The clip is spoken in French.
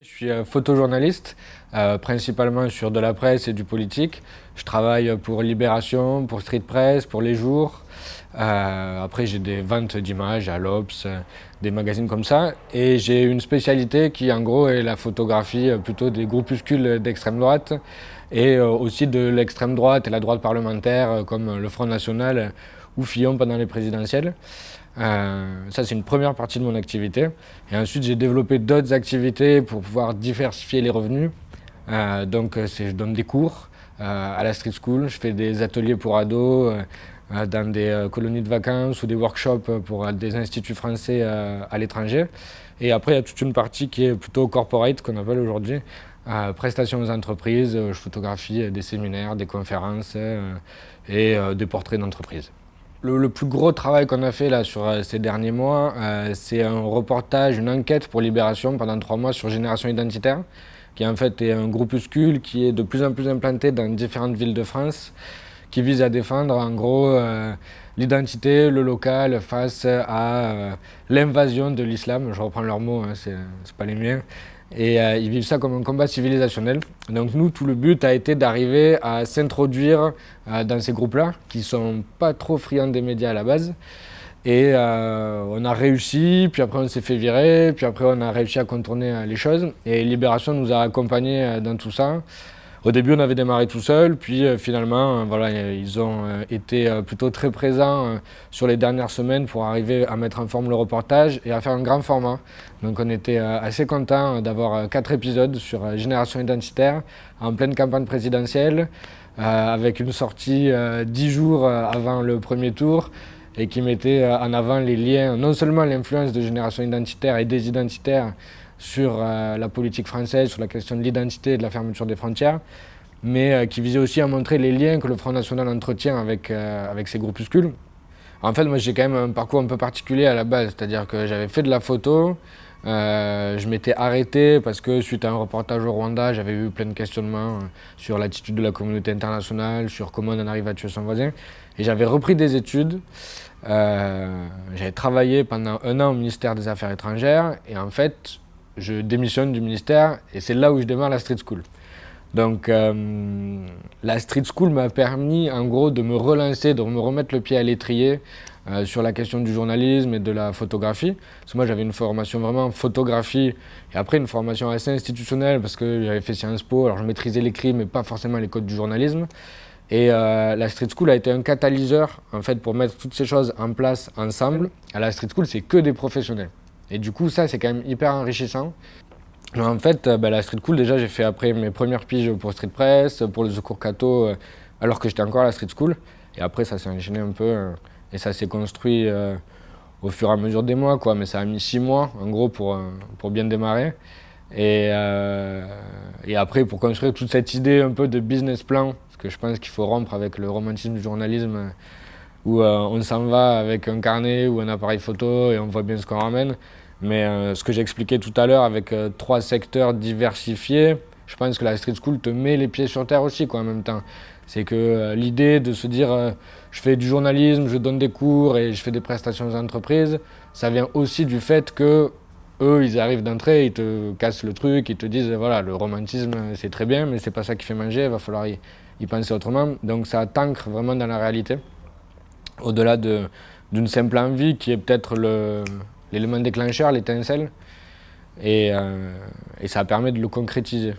Je suis photojournaliste, principalement sur de la presse et du politique. Je travaille pour Libération, pour Street Press, pour Les Jours. Après, j'ai des ventes d'images à l'Obs, des magazines comme ça. Et j'ai une spécialité qui, en gros, est la photographie plutôt des groupuscules d'extrême droite et aussi de l'extrême droite et la droite parlementaire, comme le Front National ou Fillon pendant les présidentielles. Ça, c'est une première partie de mon activité. Et ensuite, j'ai développé d'autres activités pour pouvoir diversifier les revenus. Je donne des cours à la street school. Je fais des ateliers pour ados dans des colonies de vacances ou des workshops pour des instituts français à l'étranger. Et après, il y a toute une partie qui est plutôt corporate, qu'on appelle aujourd'hui. Prestations aux entreprises. Je photographie des séminaires, des conférences et des portraits d'entreprises. Le plus gros travail qu'on a fait là, sur ces derniers mois, c'est un reportage, une enquête pour Libération pendant 3 mois sur Génération Identitaire, qui en fait est un groupuscule qui est de plus en plus implanté dans différentes villes de France, qui vise à défendre en gros l'identité, le local face à l'invasion de l'islam. Je reprends leurs mots, hein, c'est pas les miens. Et ils vivent ça comme un combat civilisationnel. Donc nous, tout le but a été d'arriver à s'introduire dans ces groupes-là, qui sont pas trop friands des médias à la base. Et on a réussi, puis après on s'est fait virer, puis après on a réussi à contourner les choses. Et Libération nous a accompagnés dans tout ça. Au début, on avait démarré tout seul, puis finalement, voilà, ils ont été plutôt très présents sur les dernières semaines pour arriver à mettre en forme le reportage et à faire un grand format. Donc on était assez contents d'avoir 4 épisodes sur Génération Identitaire en pleine campagne présidentielle, avec une sortie 10 jours avant le premier tour et qui mettait en avant les liens, non seulement l'influence de Génération Identitaire et des identitaires sur la politique française, sur la question de l'identité et de la fermeture des frontières, mais qui visait aussi à montrer les liens que le Front National entretient avec ces groupuscules. En fait, moi j'ai quand même un parcours un peu particulier à la base, c'est-à-dire que j'avais fait de la photo, je m'étais arrêté parce que suite à un reportage au Rwanda, j'avais eu plein de questionnements sur l'attitude de la communauté internationale, sur comment on en arrive à tuer son voisin, et j'avais repris des études. J'avais travaillé pendant 1 an au ministère des Affaires étrangères, et en fait, je démissionne du ministère et c'est là où je démarre la street school. Donc la street school m'a permis en gros de me relancer, de me remettre le pied à l'étrier sur la question du journalisme et de la photographie. Parce que moi j'avais une formation vraiment en photographie et après une formation assez institutionnelle parce que j'avais fait Sciences Po, alors je maîtrisais l'écrit mais pas forcément les codes du journalisme. Et la street school a été un catalyseur en fait pour mettre toutes ces choses en place ensemble. À la street school, c'est que des professionnels. Et du coup, ça, c'est quand même hyper enrichissant. En fait, la street school, déjà, j'ai fait après mes premières piges pour Street Press, pour le Secours Cato, alors que j'étais encore à la street school. Et après, ça s'est enchaîné un peu et ça s'est construit au fur et à mesure des mois, quoi. Mais ça a mis 6 mois, en gros, pour bien démarrer. Et après, pour construire toute cette idée un peu de business plan, parce que je pense qu'il faut rompre avec le romantisme du journalisme, où on s'en va avec un carnet ou un appareil photo et on voit bien ce qu'on ramène. Mais ce que j'expliquais tout à l'heure avec 3 secteurs diversifiés, je pense que la street school te met les pieds sur terre aussi, quoi, en même temps. C'est que l'idée de se dire je fais du journalisme, je donne des cours et je fais des prestations aux entreprises, ça vient aussi du fait que eux, ils arrivent d'entrée, ils te cassent le truc, ils te disent voilà, le romantisme c'est très bien, mais c'est pas ça qui fait manger, il va falloir y penser autrement. Donc ça t'ancre vraiment dans la réalité, au-delà d'une simple envie qui est peut-être l'élément déclencheur, l'étincelle, et ça permet de le concrétiser.